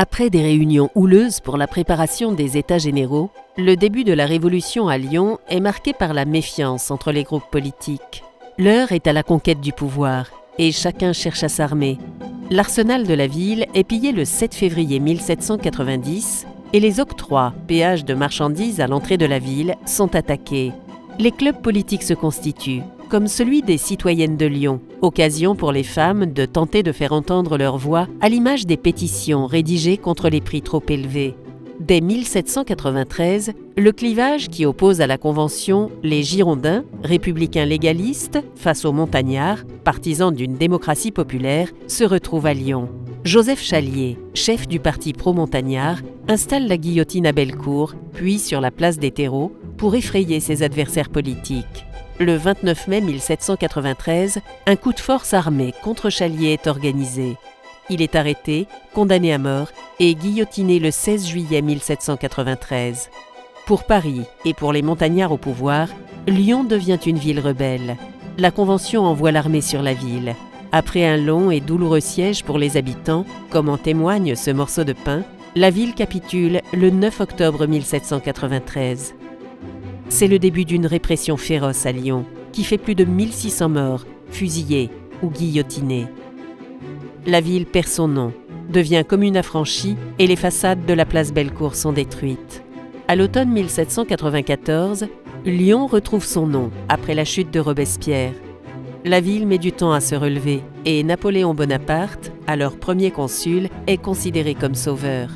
Après des réunions houleuses pour la préparation des États généraux, le début de la Révolution à Lyon est marqué par la méfiance entre les groupes politiques. L'heure est à la conquête du pouvoir et chacun cherche à s'armer. L'arsenal de la ville est pillé le 7 février 1790 et les octrois, péages de marchandises à l'entrée de la ville, sont attaqués. Les clubs politiques se constituent, comme celui des citoyennes de Lyon, occasion pour les femmes de tenter de faire entendre leur voix à l'image des pétitions rédigées contre les prix trop élevés. Dès 1793, le clivage qui oppose à la Convention les Girondins, républicains légalistes, face aux Montagnards, partisans d'une démocratie populaire, se retrouve à Lyon. Joseph Chalier, chef du parti pro-montagnard, installe la guillotine à Bellecour, puis sur la place des Terreaux, pour effrayer ses adversaires politiques. Le 29 mai 1793, un coup de force armé contre Chalier est organisé. Il est arrêté, condamné à mort et guillotiné le 16 juillet 1793. Pour Paris et pour les montagnards au pouvoir, Lyon devient une ville rebelle. La Convention envoie l'armée sur la ville. Après un long et douloureux siège pour les habitants, comme en témoigne ce morceau de pain, la ville capitule le 9 octobre 1793. C'est le début d'une répression féroce à Lyon, qui fait plus de 1600 morts, fusillés ou guillotinés. La ville perd son nom, devient commune affranchie et les façades de la place Bellecour sont détruites. À l'automne 1794, Lyon retrouve son nom après la chute de Robespierre. La ville met du temps à se relever et Napoléon Bonaparte, alors premier consul, est considéré comme sauveur.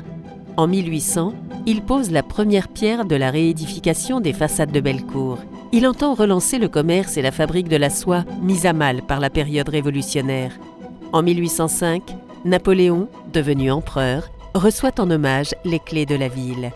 En 1800, il pose la première pierre de la réédification des façades de Bellecour. Il entend relancer le commerce et la fabrique de la soie mise à mal par la période révolutionnaire. En 1805, Napoléon, devenu empereur, reçoit en hommage les clés de la ville.